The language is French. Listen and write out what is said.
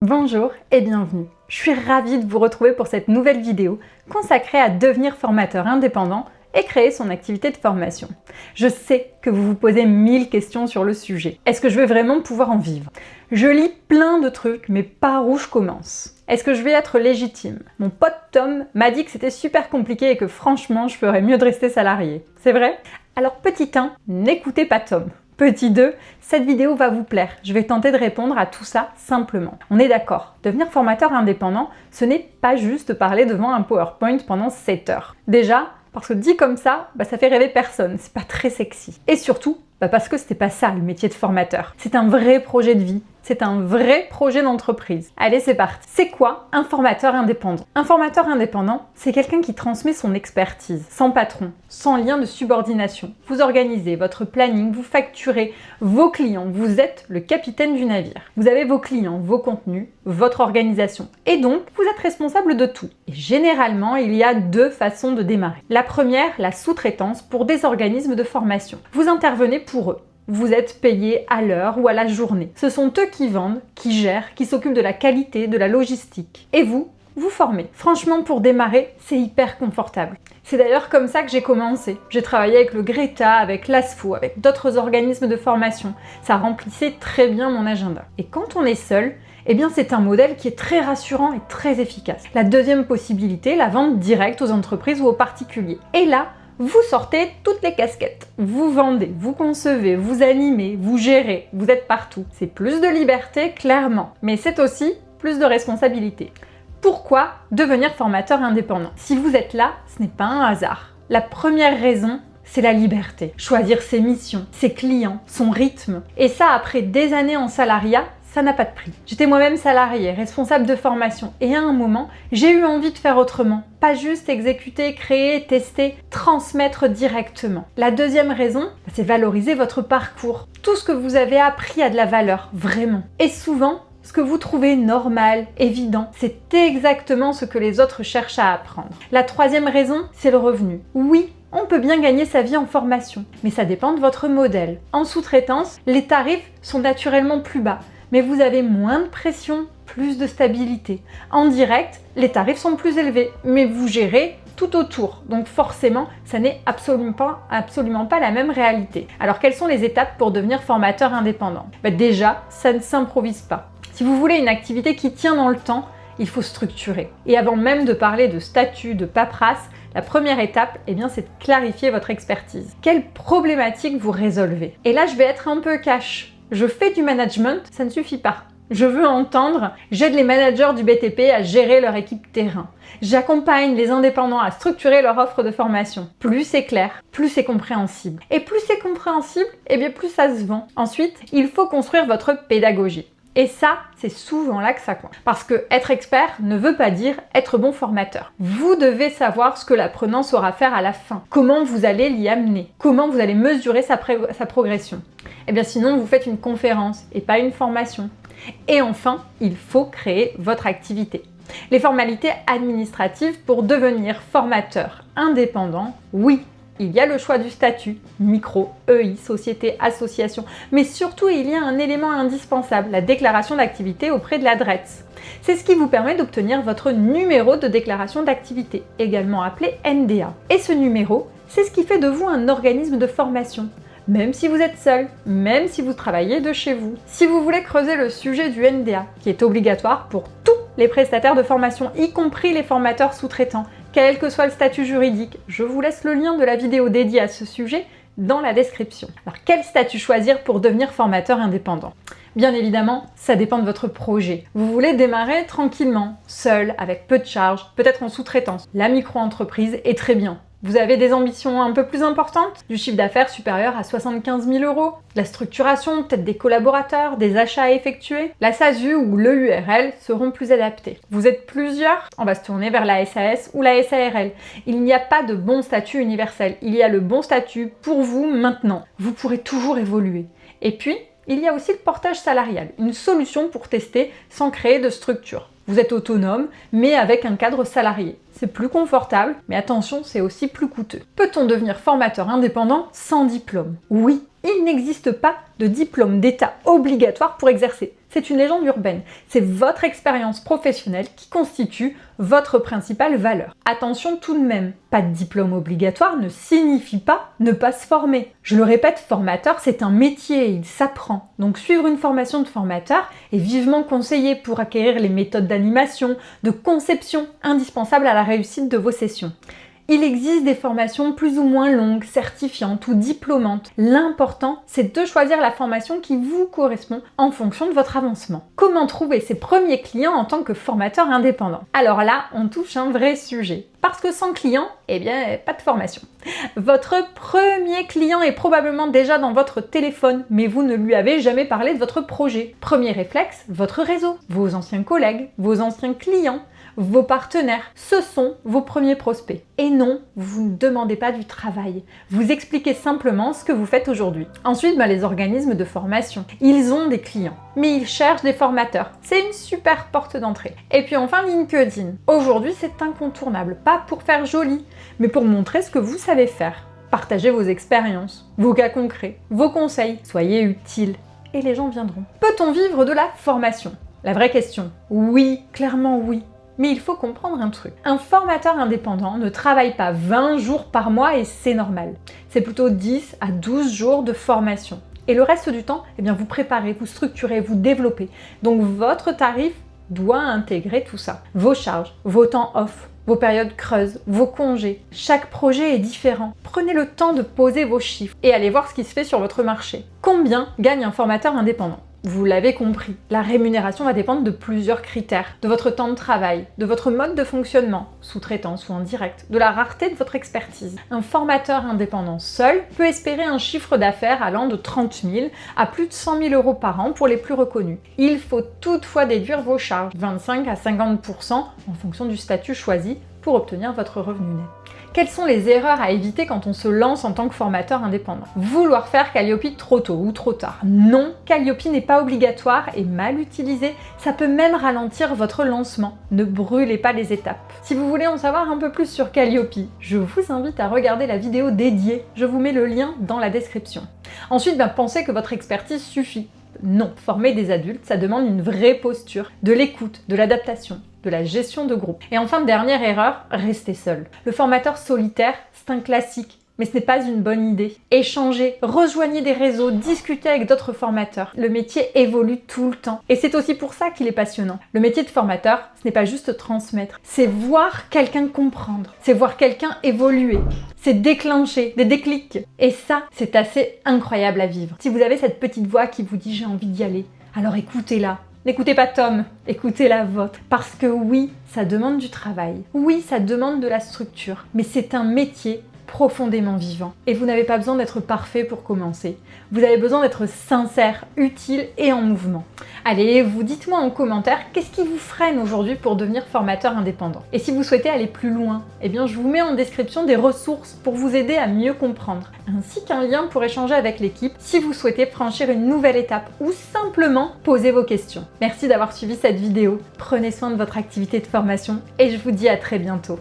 Bonjour et bienvenue. Je suis ravie de vous retrouver pour cette nouvelle vidéo consacrée à devenir formateur indépendant et créer son activité de formation. Je sais que vous vous posez 1000 questions sur le sujet. Est-ce que je vais vraiment pouvoir en vivre? Je lis plein de trucs, mais par où je commence? Est-ce que je vais être légitime? Mon pote Tom m'a dit que c'était super compliqué et que franchement, je ferais mieux de rester salarié. C'est vrai? Alors petit 1, n'écoutez pas Tom. Petit 2, cette vidéo va vous plaire. Je vais tenter de répondre à tout ça simplement. On est d'accord, devenir formateur indépendant, ce n'est pas juste parler devant un PowerPoint pendant 7 heures. Déjà, parce que dit comme ça, ça fait rêver personne, c'est pas très sexy. Et surtout, parce que c'était pas ça le métier de formateur. C'est un vrai projet de vie, c'est un vrai projet d'entreprise. Allez, c'est parti. C'est quoi un formateur indépendant? Un formateur indépendant, c'est quelqu'un qui transmet son expertise, sans patron, sans lien de subordination. Vous organisez votre planning, vous facturez vos clients, vous êtes le capitaine du navire. Vous avez vos clients, vos contenus, votre organisation. Et donc, vous êtes responsable de tout. Et généralement, il y a deux façons de démarrer. La première, la sous-traitance pour des organismes de formation. Vous intervenez pour eux. Vous êtes payé à l'heure ou à la journée. Ce sont eux qui vendent, qui gèrent, qui s'occupent de la qualité, de la logistique. Et vous formez. Franchement, pour démarrer, c'est hyper confortable. C'est d'ailleurs comme ça que j'ai commencé. J'ai travaillé avec le Greta, avec l'ASFO, avec d'autres organismes de formation. Ça remplissait très bien mon agenda. Et quand on est seul, c'est un modèle qui est très rassurant et très efficace. La deuxième possibilité, la vente directe aux entreprises ou aux particuliers. Et là, vous sortez toutes les casquettes. Vous vendez, vous concevez, vous animez, vous gérez, vous êtes partout. C'est plus de liberté, clairement, mais c'est aussi plus de responsabilité. Pourquoi devenir formateur indépendant? Si vous êtes là, ce n'est pas un hasard. La première raison, c'est la liberté. Choisir ses missions, ses clients, son rythme. Et ça, après des années en salariat, ça n'a pas de prix. J'étais moi-même salariée, responsable de formation, et à un moment, j'ai eu envie de faire autrement. Pas juste exécuter, créer, tester, transmettre directement. La deuxième raison, c'est valoriser votre parcours. Tout ce que vous avez appris a de la valeur, vraiment. Et souvent, ce que vous trouvez normal, évident, c'est exactement ce que les autres cherchent à apprendre. La troisième raison, c'est le revenu. Oui, on peut bien gagner sa vie en formation, mais ça dépend de votre modèle. En sous-traitance, les tarifs sont naturellement plus bas, mais vous avez moins de pression, plus de stabilité. En direct, les tarifs sont plus élevés, mais vous gérez tout autour. Donc forcément, ça n'est absolument pas la même réalité. Alors quelles sont les étapes pour devenir formateur indépendant? Déjà, ça ne s'improvise pas. Si vous voulez une activité qui tient dans le temps, il faut structurer. Et avant même de parler de statut, de paperasse, la première étape, c'est de clarifier votre expertise. Quelles problématiques vous résolvez? Et là, je vais être un peu cash. Je fais du management, ça ne suffit pas. Je veux entendre, j'aide les managers du BTP à gérer leur équipe terrain. J'accompagne les indépendants à structurer leur offre de formation. Plus c'est clair, plus c'est compréhensible. Et plus c'est compréhensible, plus ça se vend. Ensuite, il faut construire votre pédagogie. Et ça, c'est souvent là que ça coince. Parce que être expert ne veut pas dire être bon formateur. Vous devez savoir ce que l'apprenant saura faire à la fin. Comment vous allez l'y amener. Comment vous allez mesurer sa progression. Sinon, vous faites une conférence et pas une formation. Et enfin, il faut créer votre activité. Les formalités administratives pour devenir formateur indépendant, oui. Il y a le choix du statut, micro, EI, société, association, mais surtout il y a un élément indispensable, la déclaration d'activité auprès de la DRETS. C'est ce qui vous permet d'obtenir votre numéro de déclaration d'activité, également appelé NDA. Et ce numéro, c'est ce qui fait de vous un organisme de formation. Même si vous êtes seul, même si vous travaillez de chez vous. Si vous voulez creuser le sujet du NDA, qui est obligatoire pour tous les prestataires de formation, y compris les formateurs sous-traitants, quel que soit le statut juridique, je vous laisse le lien de la vidéo dédiée à ce sujet dans la description. Alors quel statut choisir pour devenir formateur indépendant? Bien évidemment, ça dépend de votre projet. Vous voulez démarrer tranquillement, seul, avec peu de charges, peut-être en sous-traitance. La micro-entreprise est très bien. Vous avez des ambitions un peu plus importantes, du chiffre d'affaires supérieur à 75 000 €, de la structuration, peut-être des collaborateurs, des achats à effectuer. La SASU ou l'EURL seront plus adaptés. Vous êtes plusieurs, on va se tourner vers la SAS ou la SARL. Il n'y a pas de bon statut universel, il y a le bon statut pour vous maintenant. Vous pourrez toujours évoluer. Et puis, il y a aussi le portage salarial, une solution pour tester sans créer de structure. Vous êtes autonome, mais avec un cadre salarié. C'est plus confortable, mais attention, c'est aussi plus coûteux. Peut-on devenir formateur indépendant sans diplôme? Oui, il n'existe pas de diplôme d'État obligatoire pour exercer. c'est une légende urbaine. C'est votre expérience professionnelle qui constitue votre principale valeur. Attention tout de même, pas de diplôme obligatoire ne signifie pas ne pas se former. Je le répète, formateur, c'est un métier, il s'apprend. Donc suivre une formation de formateur est vivement conseillé pour acquérir les méthodes d'animation, de conception indispensables à la réussite de vos sessions. Il existe des formations plus ou moins longues, certifiantes ou diplômantes. L'important, c'est de choisir la formation qui vous correspond en fonction de votre avancement. Comment trouver ses premiers clients en tant que formateur indépendant? Alors là, on touche un vrai sujet. Parce que sans client, eh bien, pas de formation. Votre premier client est probablement déjà dans votre téléphone, mais vous ne lui avez jamais parlé de votre projet. Premier réflexe, votre réseau, vos anciens collègues, vos anciens clients, vos partenaires, ce sont vos premiers prospects. Et non, vous ne demandez pas du travail. Vous expliquez simplement ce que vous faites aujourd'hui. Ensuite, les organismes de formation. Ils ont des clients, mais ils cherchent des formateurs. C'est une super porte d'entrée. Et puis enfin, LinkedIn. Aujourd'hui, c'est incontournable. Pas pour faire joli, mais pour montrer ce que vous savez faire. Partagez vos expériences, vos cas concrets, vos conseils. Soyez utiles et les gens viendront. Peut-on vivre de la formation? La vraie question. Oui, clairement oui. Mais il faut comprendre un truc. Un formateur indépendant ne travaille pas 20 jours par mois et c'est normal. C'est plutôt 10 à 12 jours de formation. Et le reste du temps, eh bien, vous préparez, vous structurez, vous développez. Donc votre tarif doit intégrer tout ça. Vos charges, vos temps off, vos périodes creuses, vos congés. Chaque projet est différent. Prenez le temps de poser vos chiffres et allez voir ce qui se fait sur votre marché. Combien gagne un formateur indépendant? Vous l'avez compris, la rémunération va dépendre de plusieurs critères, de votre temps de travail, de votre mode de fonctionnement, sous-traitance ou en direct, de la rareté de votre expertise. Un formateur indépendant seul peut espérer un chiffre d'affaires allant de 30 000 à plus de 100 000 euros par an pour les plus reconnus. Il faut toutefois déduire vos charges, 25 à 50% en fonction du statut choisi pour obtenir votre revenu net. Quelles sont les erreurs à éviter quand on se lance en tant que formateur indépendant? Vouloir faire Calliope trop tôt ou trop tard. Non, Calliope n'est pas obligatoire et mal utilisé, ça peut même ralentir votre lancement. Ne brûlez pas les étapes. Si vous voulez en savoir un peu plus sur Calliope, je vous invite à regarder la vidéo dédiée, je vous mets le lien dans la description. Ensuite, pensez que votre expertise suffit. Non, former des adultes, ça demande une vraie posture, de l'écoute, de l'adaptation, de la gestion de groupe. Et enfin, dernière erreur, restez seul. Le formateur solitaire, c'est un classique, mais ce n'est pas une bonne idée. Échangez, rejoignez des réseaux, discutez avec d'autres formateurs. Le métier évolue tout le temps. Et c'est aussi pour ça qu'il est passionnant. Le métier de formateur, ce n'est pas juste transmettre, c'est voir quelqu'un comprendre, c'est voir quelqu'un évoluer. C'est déclencher des déclics. Et ça, c'est assez incroyable à vivre. Si vous avez cette petite voix qui vous dit « j'ai envie d'y aller », alors écoutez-la. N'écoutez pas Tom, écoutez la vôtre. Parce que oui, ça demande du travail. Oui, ça demande de la structure. Mais c'est un métier profondément vivant. Et vous n'avez pas besoin d'être parfait pour commencer. Vous avez besoin d'être sincère, utile et en mouvement. Allez, vous dites-moi en commentaire qu'est-ce qui vous freine aujourd'hui pour devenir formateur indépendant. Et si vous souhaitez aller plus loin, eh bien je vous mets en description des ressources pour vous aider à mieux comprendre, ainsi qu'un lien pour échanger avec l'équipe si vous souhaitez franchir une nouvelle étape ou simplement poser vos questions. Merci d'avoir suivi cette vidéo. Prenez soin de votre activité de formation et je vous dis à très bientôt.